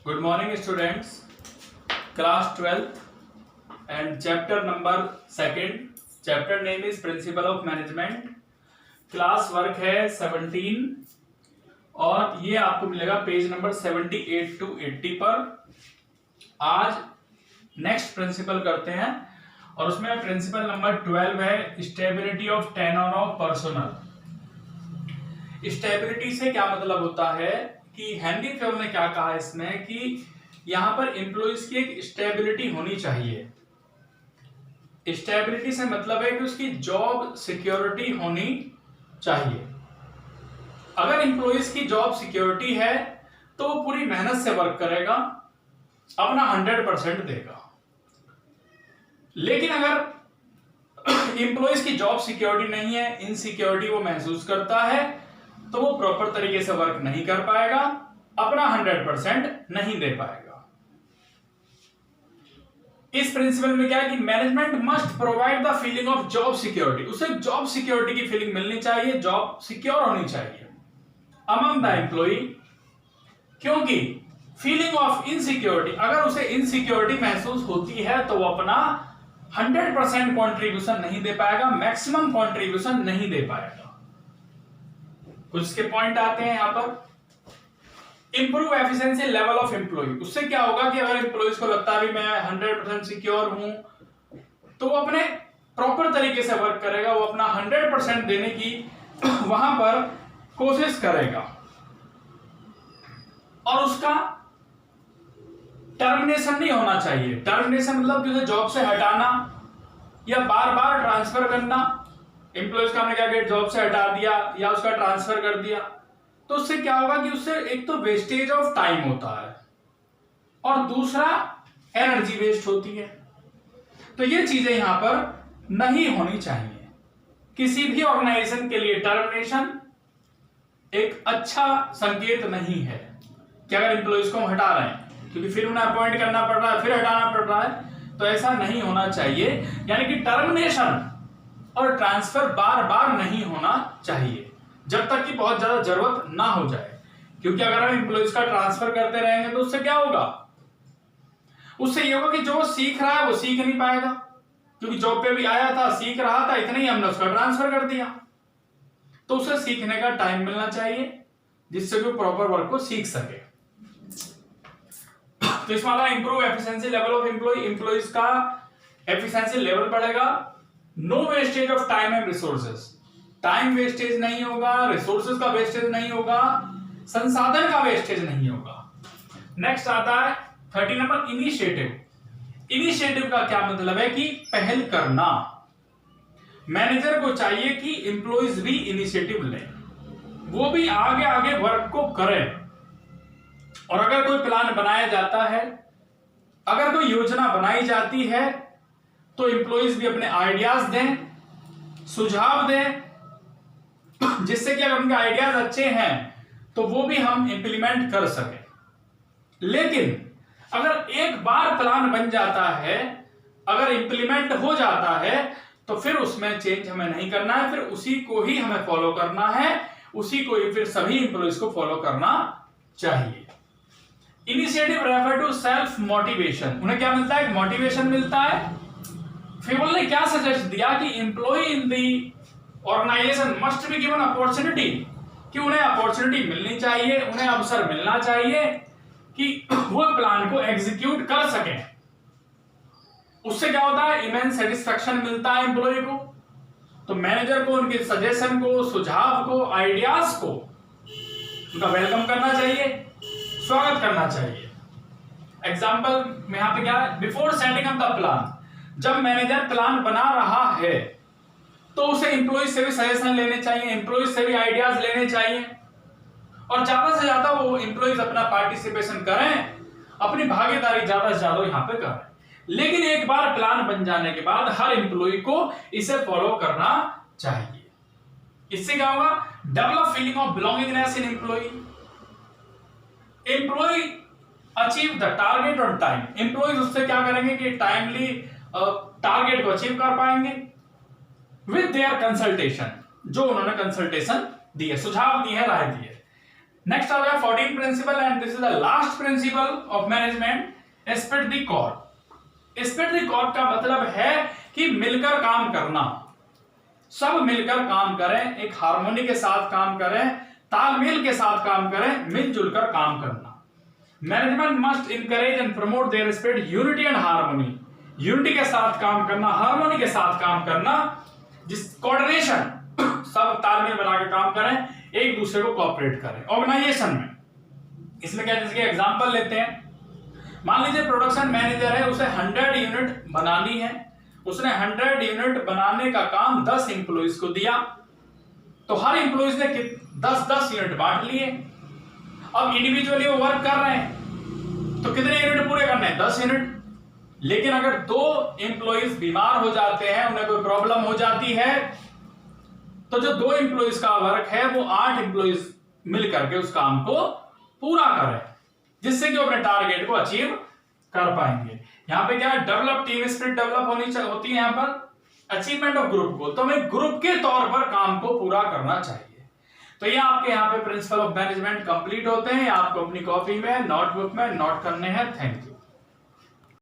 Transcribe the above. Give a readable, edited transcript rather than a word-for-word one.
Good morning students, class 12th and chapter number 2nd. Chapter name is Principle of Management. Class work है 17 और ये आपको मिलेगा page number 78 to 80 पर। आज नेक्स्ट प्रिंसिपल करते हैं और उसमें प्रिंसिपल नंबर 12 है stability of tenure of personnel. Stability से क्या मतलब होता है कि हेनरी फेवर ने क्या कहा इसमें कि यहां पर एम्प्लॉइज की एक स्टेबिलिटी होनी चाहिए। स्टेबिलिटी से मतलब है कि उसकी जॉब सिक्योरिटी होनी चाहिए। अगर एम्प्लॉइज की जॉब सिक्योरिटी है तो वो पूरी मेहनत से वर्क करेगा, अपना 100% देगा। लेकिन अगर एम्प्लॉइज की जॉब सिक्योरिटी नहीं है, इनसिक्योरिटी वो महसूस करता है, तो वो प्रॉपर तरीके से वर्क नहीं कर पाएगा, अपना 100% नहीं दे पाएगा। इस प्रिंसिपल में क्या है कि management must provide the feeling of job security. उसे जॉब सिक्योरिटी की फीलिंग मिलनी चाहिए, जॉब सिक्योर होनी चाहिए अमंग द एम्प्लॉय, क्योंकि फीलिंग ऑफ इनसिक्योरिटी, अगर उसे इनसिक्योरिटी महसूस होती है तो वो अपना 100% कॉन्ट्रीब्यूशन नहीं दे पाएगा, मैक्सिमम कॉन्ट्रीब्यूशन नहीं दे पाएगा। कुछ इसके पॉइंट आते हैं यहां पर। Improve efficiency level of employee, उससे क्या होगा कि अगर एम्प्लॉइज को लगता है मैं 100% सिक्योर हूं तो वो अपने प्रॉपर तरीके से वर्क करेगा, वो अपना 100% देने की वहां पर कोशिश करेगा। और उसका टर्मिनेशन नहीं होना चाहिए। टर्मिनेशन मतलब कि उसे जॉब से हटाना या बार बार ट्रांसफर करना। एम्प्लॉइज का हमने क्या किया, जॉब से हटा दिया या उसका ट्रांसफर कर दिया, तो उससे क्या होगा कि उससे एक तो वेस्टेज ऑफ टाइम होता है और दूसरा एनर्जी वेस्ट होती है। तो ये चीजें यहां पर नहीं होनी चाहिए। किसी भी ऑर्गेनाइजेशन के लिए टर्मिनेशन एक अच्छा संकेत नहीं है कि अगर एम्प्लॉइज को हम हटा रहे हैं, क्योंकि फिर उन्हें अपॉइंट करना पड़ रहा है, फिर हटाना पड़ रहा है, तो ऐसा नहीं होना चाहिए। यानी कि टर्मिनेशन और ट्रांसफर बार बार नहीं होना चाहिए जब तक कि बहुत ज्यादा जरूरत ना हो जाए। क्योंकि अगर हम एम्प्लॉइज का ट्रांसफर करते रहेंगे तो उससे क्या होगा, उससे ये होगा कि जो सीख रहा है वो सीख नहीं पाएगा, क्योंकि जॉब पे भी आया था, सीख रहा था, इतना ही हमने उसका ट्रांसफर कर दिया। तो उसे सीखने का टाइम मिलना चाहिए जिससे वो प्रॉपर वर्क को सीख सके। तो इसमें आता है improve efficiency level of employee, employees का एफिशिएंसी लेवल बढ़ेगा। No wastage of time and resources, time wastage नहीं होगा, रिसोर्सेज का वेस्टेज नहीं होगा, संसाधन का वेस्टेज नहीं होगा। नेक्स्ट आता है 30 नंबर इनिशिएटिव। इनिशिएटिव का क्या मतलब है कि पहल करना। मैनेजर को चाहिए कि एम्प्लॉइज भी इनिशिएटिव लें, वो भी आगे आगे वर्क को करें। और अगर कोई प्लान बनाया जाता है, अगर कोई योजना बनाई जाती है, तो एम्प्लॉइज भी अपने आइडियाज दें, सुझाव दें, जिससे कि अगर उनके आइडियाज अच्छे हैं तो वो भी हम इंप्लीमेंट कर सकें। लेकिन अगर एक बार प्लान बन जाता है, अगर इंप्लीमेंट हो जाता है, तो फिर उसमें चेंज हमें नहीं करना है, फिर उसी को ही हमें फॉलो करना है, उसी को ही फिर सभी एम्प्लॉइज को फॉलो करना चाहिए। Initiative refer to self motivation, उन्हें क्या मिलता है, मोटिवेशन मिलता है। फेवल ने क्या सजेस्ट दिया कि employee in the organisation must be given opportunity, कि उन्हें अपॉर्चुनिटी मिलनी चाहिए, उन्हें अवसर मिलना चाहिए कि वो प्लान को एग्जीक्यूट कर सकें। उससे क्या होता है, इमेंस सेटिस्फैक्शन मिलता है एम्प्लॉय को। तो मैनेजर को उनके सजेशन को, सुझाव को, आइडियाज को उनका वेलकम करना चाहिए, स्वागत करना चाहिए। एग्जाम्पल में यहां पे क्या है, before setting up the plan, जब मैनेजर प्लान बना रहा है तो उसे एम्प्लॉइज से भी सजेशन लेने चाहिए, एम्प्लॉइज से भी आइडियाज लेने चाहिए, और ज्यादा से ज्यादा वो एम्प्लॉइज अपना पार्टिसिपेशन करें, अपनी भागीदारी ज्यादा से ज्यादा यहां पे करें। लेकिन एक बार प्लान बन जाने के बाद हर एम्प्लॉय को इसे फॉलो करना चाहिए। इससे क्या होगा, develop feeling of belongingness in employee, employee achieve the target on time, employees उससे क्या करेंगे कि टाइमली टारगेट को अचीव कर पाएंगे विद देयर कंसल्टेशन, जो उन्होंने कंसल्टेशन दी है, सुझाव दी है, राय दी है। नेक्स्ट आ गया 14 principle and this is the last principle of management, split the cord. Split the cord का मतलब है कि मिलकर काम करना, सब मिलकर काम करें, एक हार्मोनी के साथ काम करें, तालमेल के साथ काम करें, मिलजुल कर काम करना। Management must encourage and promote their spirit, unity and harmony, unity के साथ काम करना, हार्मोनी के साथ काम करना, जिस कोऑर्डिनेशन, सब तालमेल बना के काम करें, एक दूसरे को कोऑपरेट करें ऑर्गेनाइजेशन में। इसमें क्या, जैसे एग्जांपल लेते हैं, मान लीजिए प्रोडक्शन मैनेजर है, उसे 100 यूनिट बनानी है, उसने 100 यूनिट बनाने का काम 10 एम्प्लॉइज को दिया, तो हर एम्प्लॉइज ने 10-10 यूनिट बांट लिए। अब इंडिविजुअली वो वर्क कर रहे हैं, तो कितने यूनिट पूरे करने हैं? 10 यूनिट। लेकिन अगर 2 एम्प्लॉइज बीमार हो जाते हैं, उन्हें कोई प्रॉब्लम हो जाती है, तो जो 2 एम्प्लॉइज का वर्क है वो 8 एम्प्लॉइज मिल करके उस काम को पूरा करें, जिससे कि वो अपने टारगेट को अचीव कर पाएंगे। यहां पे क्या, डेवलप टीम स्पिरिट डेवलप होती है यहां पर, अचीवमेंट ऑफ ग्रुप गोल, तो हमें ग्रुप के तौर पर काम को पूरा करना चाहिए। तो ये आपके यहाँ पे प्रिंसिपल ऑफ मैनेजमेंट कंप्लीट होते हैं, आपको अपनी कॉपी में, नोटबुक में नोट करने हैं। Thank you.